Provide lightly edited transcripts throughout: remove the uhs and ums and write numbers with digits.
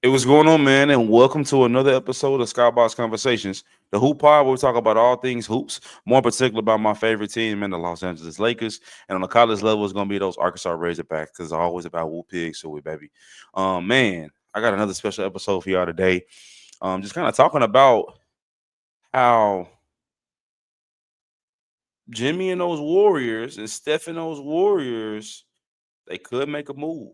Hey, what's going on, man? And welcome to another episode of Skybox Conversations, the Hoop Pod, where we talk about all things hoops, more in particular about my favorite team, man, the Los Angeles Lakers. And on the college level, it's going to be those Arkansas Razorbacks because it's always about Whoop Pig, so we, baby. Man, I got another special episode for y'all today. Just kind of talking about how Jimmy and those Warriors and Steph and those Warriors they could make a move.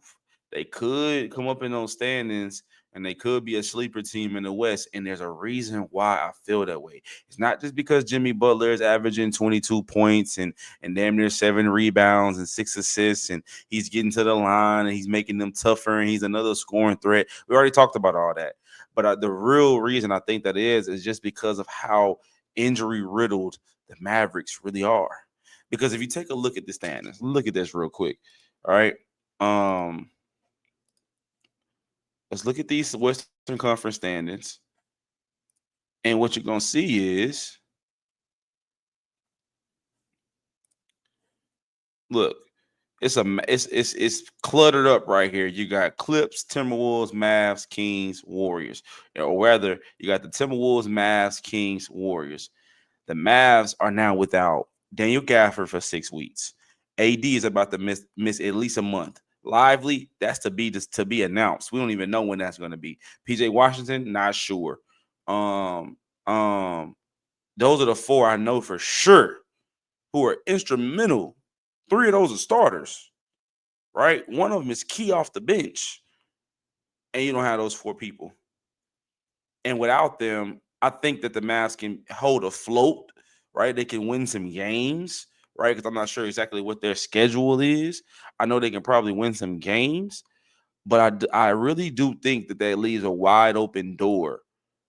They could come up in those standings and they could be a sleeper team in the West. And there's a reason why I feel that way. It's not just because Jimmy Butler is averaging 22 points and damn near 7 rebounds and 6 assists, and he's getting to the line and he's making them tougher and he's another scoring threat. We already talked about all that. But the real reason I think that is just because of how injury riddled the Mavericks really are. Because if you take a look at the standings, look at this real quick. All right. Um, let's look at these Western Conference standings. And what you're gonna see is look, it's cluttered up right here. You got Clips, Timberwolves, Mavs, Kings, Warriors. Or rather, you got the Timberwolves, Mavs, Kings, Warriors. The Mavs are now without Daniel Gafford for 6 weeks. AD is about to miss at least a month. Lively, that's to be announced. We don't even know when that's going to be. PJ Washington, not sure. Um, um, those are the four I know for sure who are instrumental. Three of those are starters, right? One of them is key off the bench, and you don't have those four people. And without them, I think that the Mavs can hold afloat, right? They can win some games, right? Because I'm not sure exactly what their schedule is. I know they can probably win some games, but I really do think that that leaves a wide open door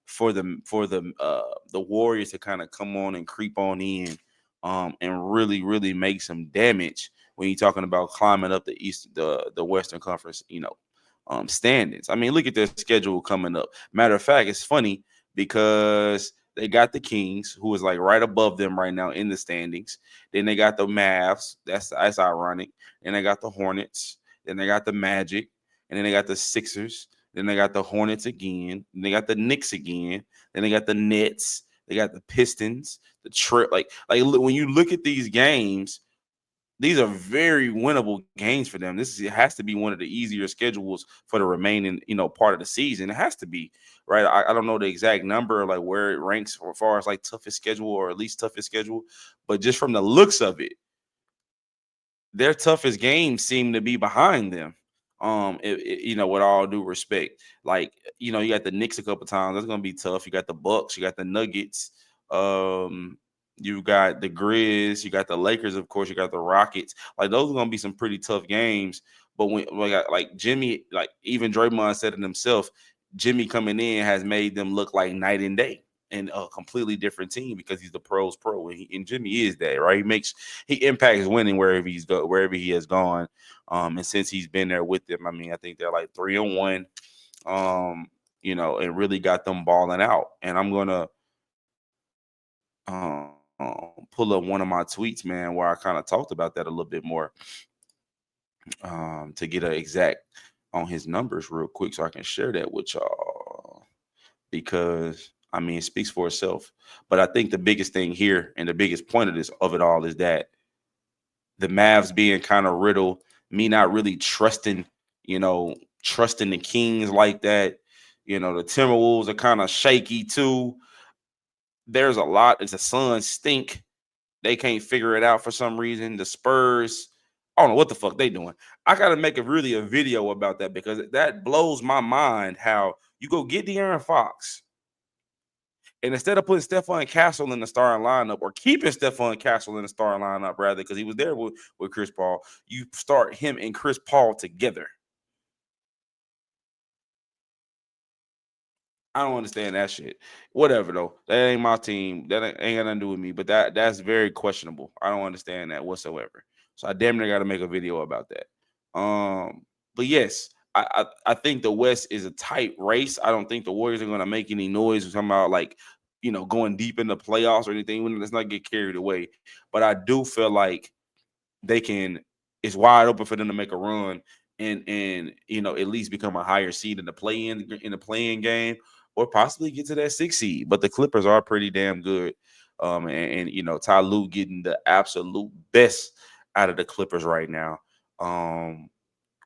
for the Warriors to kind of come on and creep on in, and really make some damage when you're talking about climbing up the Western Conference, standings. I mean, look at their schedule coming up. Matter of fact, it's funny because they got the Kings, who is like right above them right now in the standings. Then they got the Mavs. That's ironic. And they got the Hornets. Then they got the Magic. And then they got the Sixers. Then they got the Hornets again. Then they got the Knicks again. Then they got the Nets. They got the Pistons. The trip. When you look at these games, these are very winnable games for them. It has to be one of the easier schedules for the remaining, part of the season. It has to be, right? I don't know the exact number, like where it ranks as far as like toughest schedule or at least toughest schedule, but just from the looks of it, their toughest games seem to be behind them. With all due respect, like you got the Knicks a couple times. That's gonna be tough. You got the Bucks. You got the Nuggets. Um, you got the Grizz. You got the Lakers. Of course, you got the Rockets. Like those are gonna be some pretty tough games. But like Jimmy, like even Draymond said it himself, Jimmy coming in has made them look like night and day and a completely different team because he's the pros pro and Jimmy is that, right? He impacts winning wherever he has gone. And since he's been there with them, I mean, I think they're like 3-1. And really got them balling out. And I'm gonna pull up one of my tweets, man, where I kind of talked about that a little bit more, to get an exact on his numbers real quick, so I can share that with y'all because I mean it speaks for itself. But I think the biggest thing here and the biggest point of it all is that the Mavs being kind of riddled, me not really you know, trusting the Kings like that. The Timberwolves are kind of shaky too. There's a lot. It's the Suns stink. They can't figure it out for some reason. The Spurs, I don't know what the fuck they doing. I gotta make a video about that because that blows my mind. How you go get De'Aaron Fox, and instead of putting Stephon Castle in the starting lineup or keeping Stephon Castle in the starting lineup, rather, because he was there with Chris Paul, you start him and Chris Paul together. I don't understand that shit. Whatever though, that ain't my team. That ain't got nothing to do with me. But that's very questionable. I don't understand that whatsoever. So I damn near got to make a video about that. But yes, I think the West is a tight race. I don't think the Warriors are going to make any noise. We're talking about like going deep in the playoffs or anything. Let's not get carried away. But I do feel like they can. It's wide open for them to make a run and at least become a higher seed in the play-in game, or possibly get to that 6 seed. But the Clippers are pretty damn good. And Ty Lue getting the absolute best out of the Clippers right now.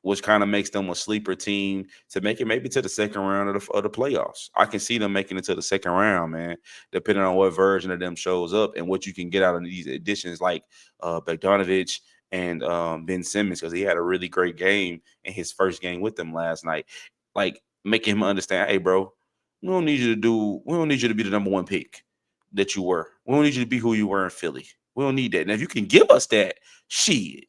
Which kind of makes them a sleeper team to make it maybe to the second round of the playoffs. I can see them making it to the second round, man, depending on what version of them shows up and what you can get out of these additions like Bogdanovich and Ben Simmons, because he had a really great game in his first game with them last night. Like making him understand, hey, bro, we don't need you to be the number one pick that you were. We don't need you to be who you were in Philly. We don't need that. Now, if you can give us that, shit,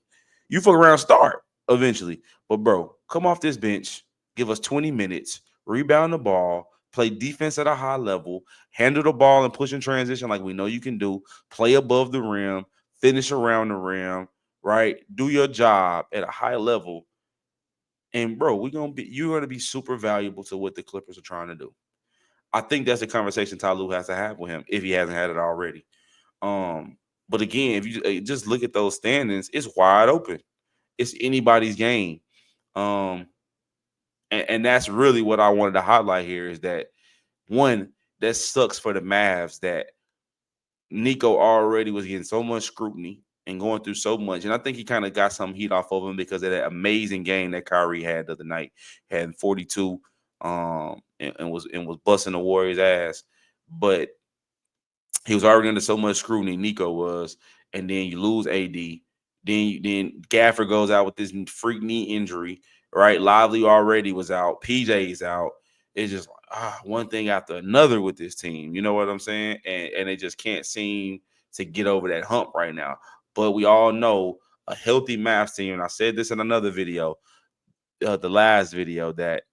you fuck around, start eventually. But bro, come off this bench, give us 20 minutes, rebound the ball, play defense at a high level, handle the ball and push in transition like we know you can do, play above the rim, finish around the rim, right? Do your job at a high level. And bro, you're gonna be super valuable to what the Clippers are trying to do. I think that's a conversation Ty Lue has to have with him if he hasn't had it already. But again, if you just look at those standings, it's wide open. It's anybody's game. Um, and that's really what I wanted to highlight here is that one, that sucks for the Mavs that Nico already was getting so much scrutiny and going through so much. And I think he kind of got some heat off of him because of that amazing game that Kyrie had the other night. Had 42 and was busting the Warriors ass. But he was already under so much scrutiny. Nico was, and then you lose AD. Then Gafford goes out with this freak knee injury. Right, Lively already was out. PJ's out. It's just like one thing after another with this team. You know what I'm saying? And they just can't seem to get over that hump right now. But we all know a healthy Mavs team. And I said this in another video, the last video, that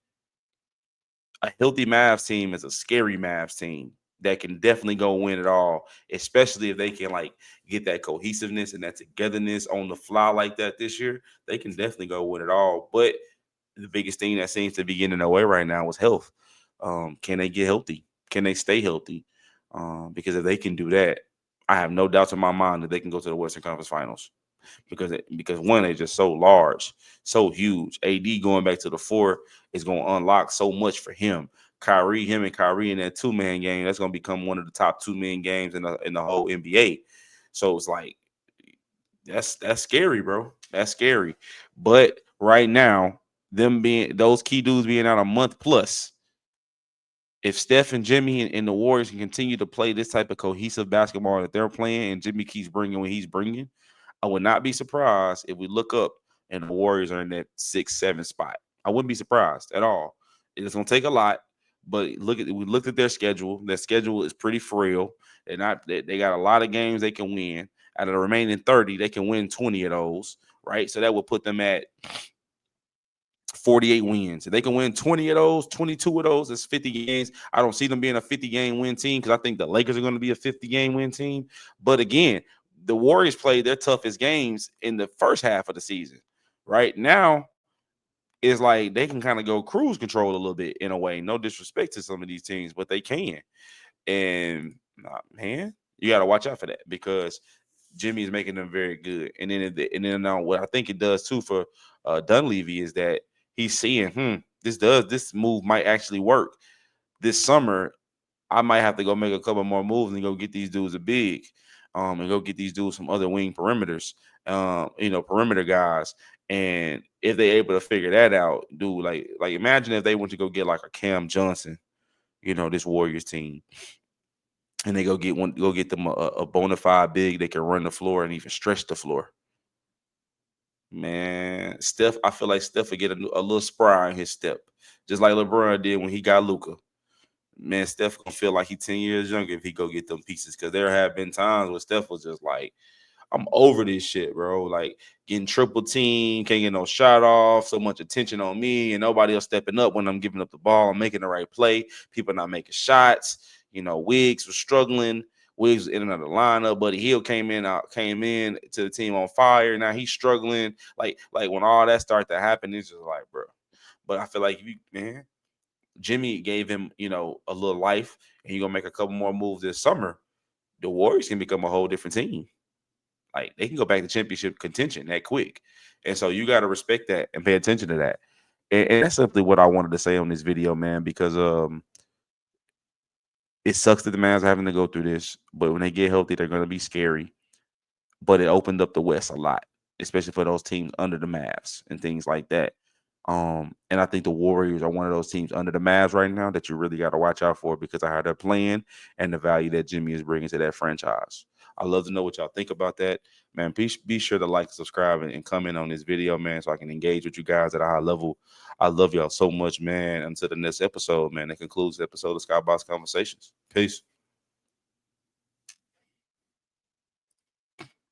a healthy Mavs team is a scary Mavs team that can definitely go win it all, especially if they can like get that cohesiveness and that togetherness on the fly like that this year. They can definitely go win it all. But the biggest thing that seems to be getting in the way right now was health. Can they get healthy? Can they stay healthy? Because if they can do that, I have no doubts in my mind that they can go to the Western Conference Finals because one, they're just so large, so huge. AD going back to the four is going to unlock so much for him. Him and Kyrie in that 2-man game, that's going to become one of the top 2-man games in the whole NBA. So it's like that's scary, bro. That's scary. But right now, them being those key dudes being out a month plus, if Steph and Jimmy and the Warriors can continue to play this type of cohesive basketball that they're playing, and Jimmy keeps bringing what he's bringing, I would not be surprised if we look up and the Warriors are in that 6, 7 spot. I wouldn't be surprised at all. It's gonna take a lot, but we looked at their schedule. Their schedule is pretty frail. They got a lot of games they can win. Out of the remaining 30, they can win 20 of those, right? So that would put them at 48 wins. If they can win 20 of those, 22 of those, it's 50 games. I don't see them being a 50-game win team because I think the Lakers are going to be a 50-game win team. But again, the Warriors played their toughest games in the first half of the season. Right now, it's like they can kind of go cruise control a little bit in a way. No disrespect to some of these teams, but they can. And man, you got to watch out for that because Jimmy is making them very good. And then now what I think it does too for Dunleavy is that he's seeing, this move might actually work. This summer, I might have to go make a couple more moves and go get these dudes a big, and go get these dudes some other wing perimeters, perimeter guys. And if they're able to figure that out, dude, like imagine if they went to go get like a Cam Johnson, this Warriors team, and they go get them a bona fide big. They can run the floor and even stretch the floor. Man, Steph, I feel like Steph would get a little spry in his step, just like LeBron did when he got Luka. Man, Steph gonna feel like he's 10 years younger if he go get them pieces. Because there have been times where Steph was just like, I'm over this shit, bro. Like getting triple team, can't get no shot off, so much attention on me, and nobody else stepping up when I'm giving up the ball. I'm making the right play. People not making shots. Wiggs was struggling. Wiggs was in and out of the lineup. Buddy Hield came in to the team on fire. Now he's struggling. Like when all that started to happen, it's just like, bro. But I feel like Jimmy gave him, a little life, and he gonna make a couple more moves this summer. The Warriors can become a whole different team. Like they can go back to championship contention that quick. And so you got to respect that and pay attention to that. And that's simply what I wanted to say on this video, man, because it sucks that the Mavs are having to go through this, but when they get healthy, they're going to be scary. But it opened up the West a lot, especially for those teams under the Mavs and things like that. And I think the Warriors are one of those teams under the Mavs right now that you really got to watch out for because of how they're playing and the value that Jimmy is bringing to that franchise. I'd love to know what y'all think about that, man. Be sure to like, subscribe, and comment on this video, man, so I can engage with you guys at a high level. I love y'all so much, man. Until the next episode, man. That concludes the episode of Skybox Conversations. Peace.